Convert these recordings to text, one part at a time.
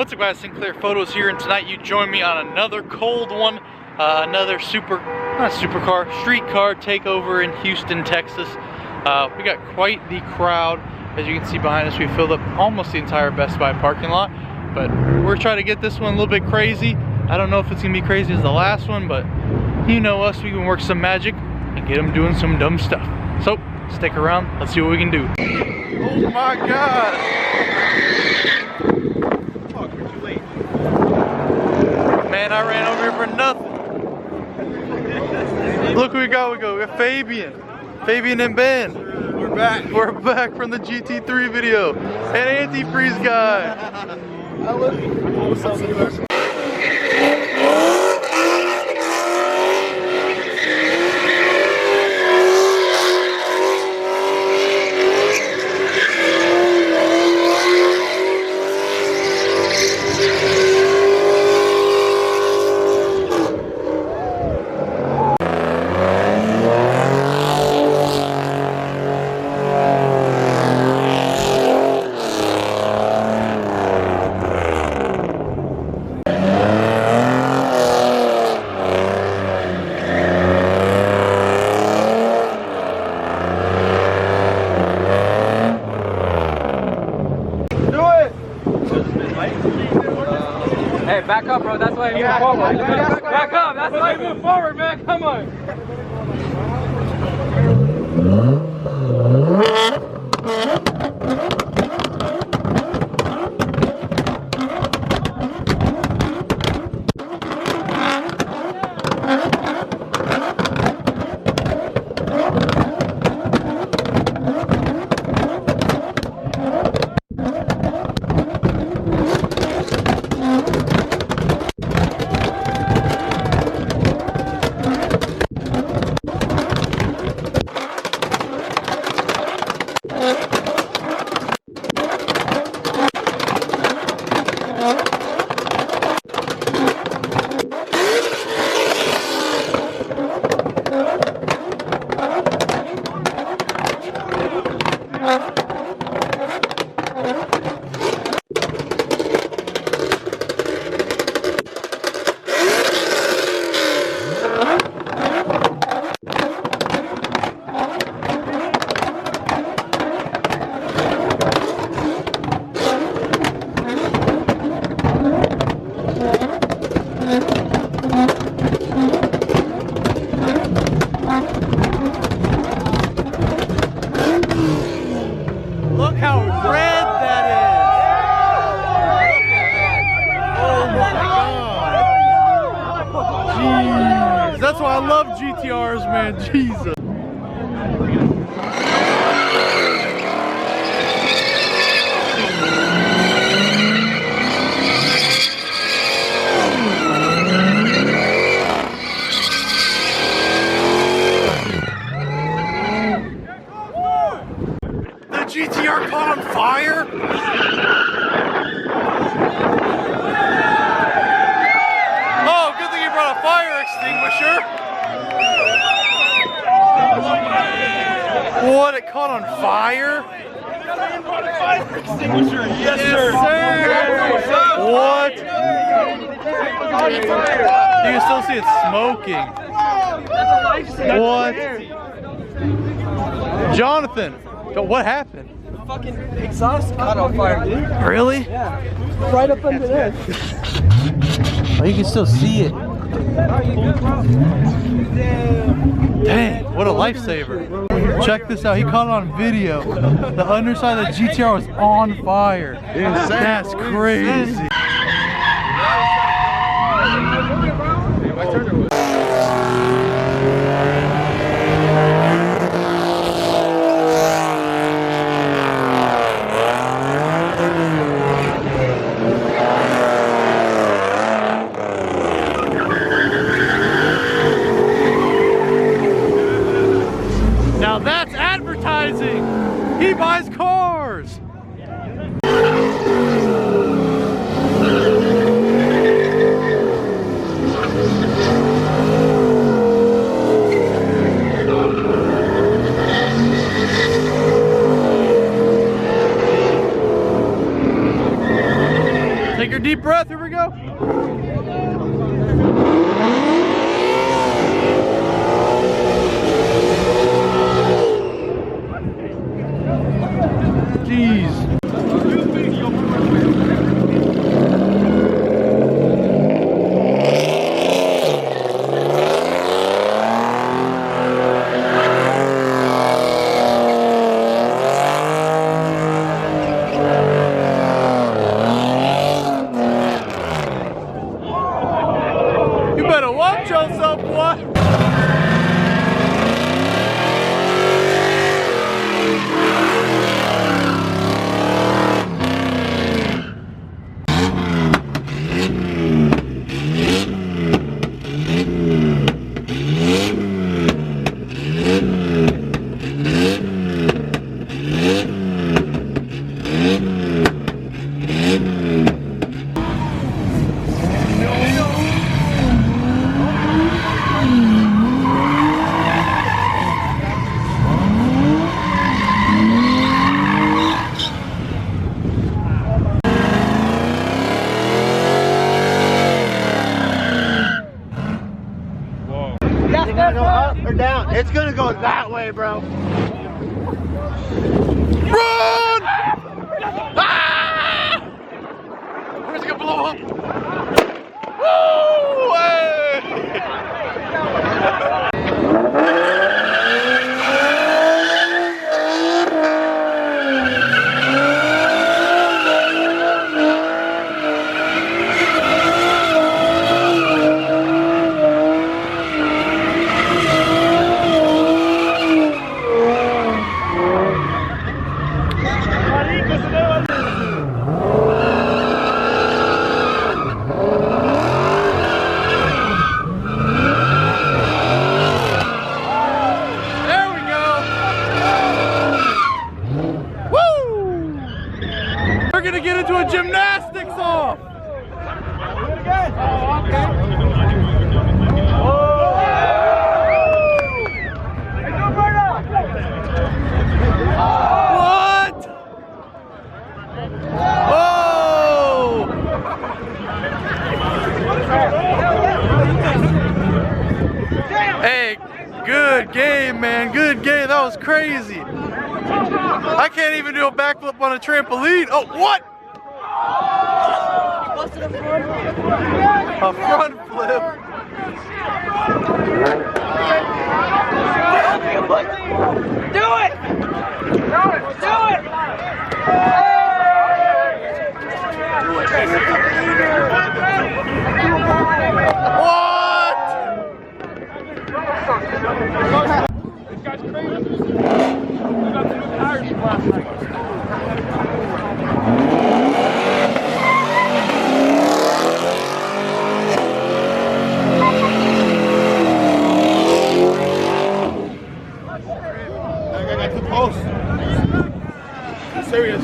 What's up guys, Sinclair Photos here, and tonight you join me on another cold one, another street car takeover in Houston, Texas. We got quite the crowd. As you can see behind us, we filled up almost the entire Best Buy parking lot, but we're trying to get this one a little bit crazy. I don't know if it's gonna be crazy as the last one, but you know us, we can work some magic and get them doing some dumb stuff. So stick around, let's see what we can do. Oh my god! Man, I ran over here for nothing. Look who we got. We got Fabian and Ben. We're back from the GT3 video. And antifreeze guy. Hey, back up, bro. That's why I move forward. Back up. That's why I move forward, man. Come on. Look how red that is! Oh my god! Jeez, that's why I love GTRs, man. Jesus. GTR caught on fire? Oh, good thing he brought a fire extinguisher. What, it caught on fire? Fire extinguisher, yes sir. What? You can still see it smoking. What? Jonathan. But what happened? The fucking exhaust caught on fire, dude. Really? Yeah. Right up under there. Oh, you can still see it. Dang, what a lifesaver. Check this out. He caught it on video. The underside of the GTR was on fire. That's crazy. Now that's advertising! He buys cars! Take a deep breath, here we go. Jeez. You better watch yourself, boy. It's gonna go up or down. It's gonna go that way, bro. Run! Ah! Where's it gonna blow up? Woo! Hey! We're gonna get into a gymnastics off. What? Oh! Hey, good game, man. Good game. That was crazy. I can't even do a backflip on a trampoline. Oh, what? A front flip. Do it! Do it! What? This guy's crazy. We got the new tires from last night. I got the post. Serious.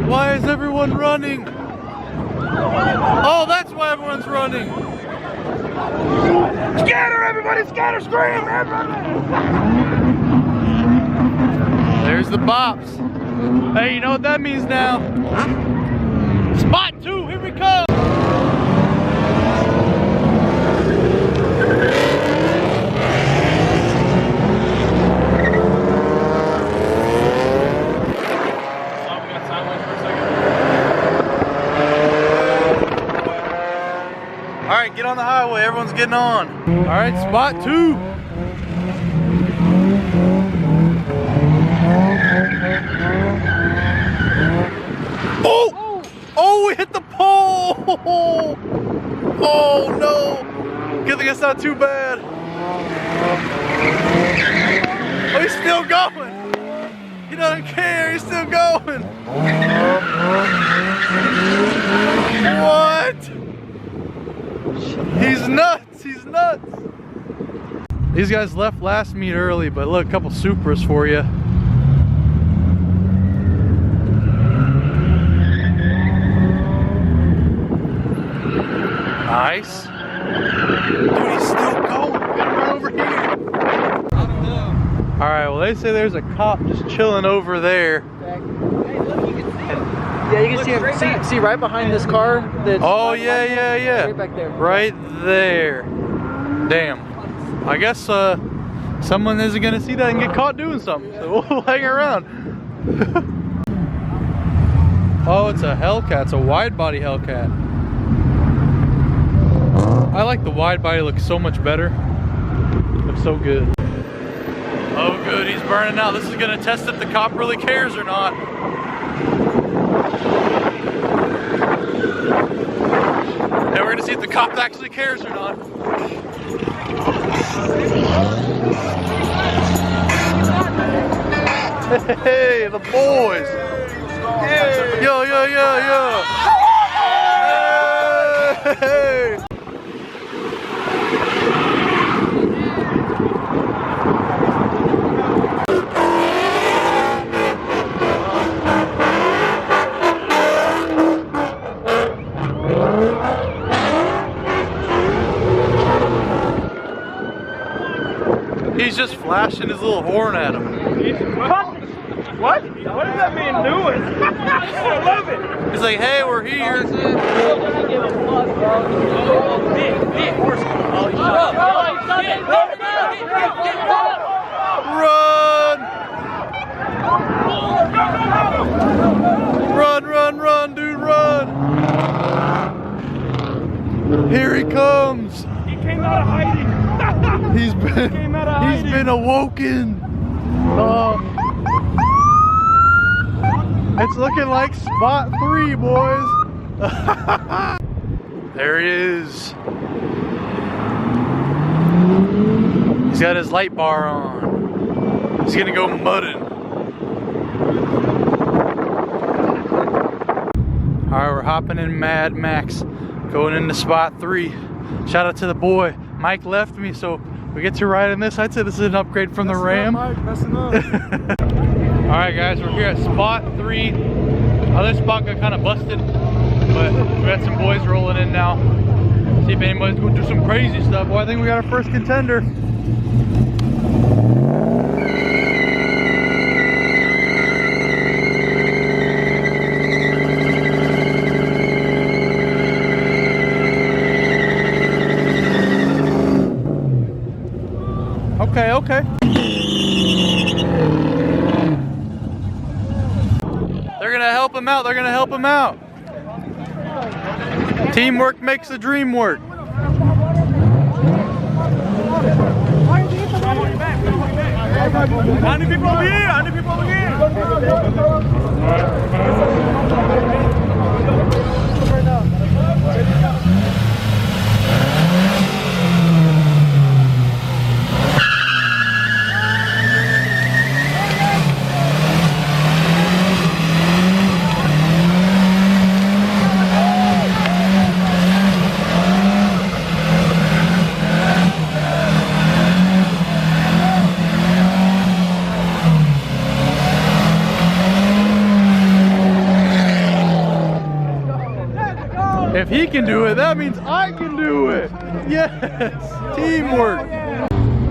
Why is everyone running? Oh, that's why everyone's running. Scatter, everybody! Scatter! Scream! Everybody! There's the bops. Hey, you know what that means now? Spot 2, here we come. All right, get on the highway. Everyone's getting on. All right, spot 2. Oh! Oh, we hit the pole! Oh no! Good thing it's not too bad. Oh, he's still going. He doesn't care. He's still going. What? He's nuts. He's nuts. These guys left last meet early, but look, a couple Supras for you. Nice. Dude, he's still going. Get him right over here. I don't know. Alright, well they say there's a cop just chilling over there. Hey, look, you can see him. Yeah, you can see him. See right behind this car? Oh, yeah. Right back there. Right there. Damn. I guess someone isn't gonna see that and get caught doing something, so we'll hang around. Oh, it's a Hellcat. It's a wide body Hellcat. I like the wide body, looks so much better. Looks so good. Oh good, he's burning out. This is gonna test if the cop really cares or not. And we're gonna see if the cop actually cares or not. Hey, the boys. Yo. Hey. He's just flashing his little horn at him. What? What does that mean doing? I love it. He's like, hey, we're here. Run, dude, run. Here he comes. He came out of hiding. He's been awoken. It's looking like spot 3, boys. There he is. He's got his light bar on. He's gonna go mudding. All right, we're hopping in Mad Max, going into spot 3. Shout out to the boy. Mike left me, so we get to ride in this. I'd say this is an upgrade from the Ram. Messing up. All right, guys, we're here at spot 3. Other spot got kind of busted, but we got some boys rolling in now. See if anybody's going to do some crazy stuff. Well, I think we got our first contender. Okay. They're gonna help him out. Teamwork makes the dream work. How many people over here? How many people over here? If he can do it, that means I can do it. Yes, teamwork.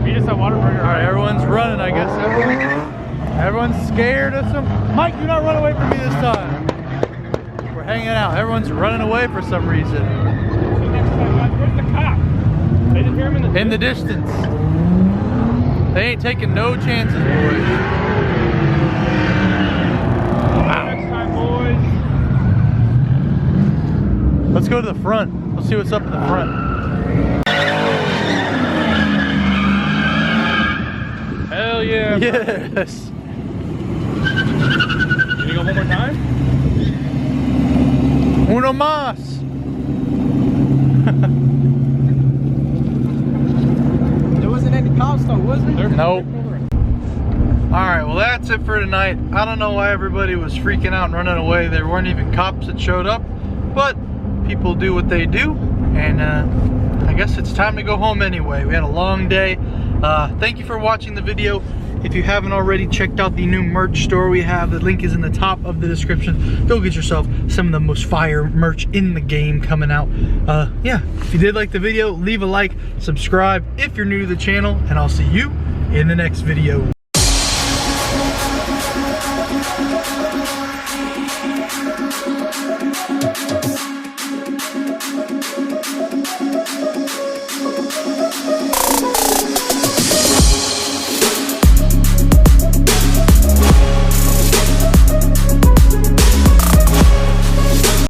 We just have water burger. All right, everyone's running, I guess. Everyone's scared of some. Mike, do not run away from me this time. We're hanging out. Everyone's running away for some reason. Where's the cop? They didn't hear him In the distance. They ain't taking no chances, boys. Next time, boys. Let's go to the front. Let's see what's up in the front. Hell yeah. Yes. Can you go one more time? Uno más. There wasn't any cops though, was there? Nope. Alright, well that's it for tonight. I don't know why everybody was freaking out and running away. There weren't even cops that showed up, but people do what they do, and I guess it's time to go home anyway. We had a long day. Thank you for watching the video. If you haven't already checked out the new merch store we have, the link is in the top of the description. Go get yourself some of the most fire merch in the game coming out. Yeah, if you did like the video, leave a like, subscribe if you're new to the channel, and I'll see you in the next video.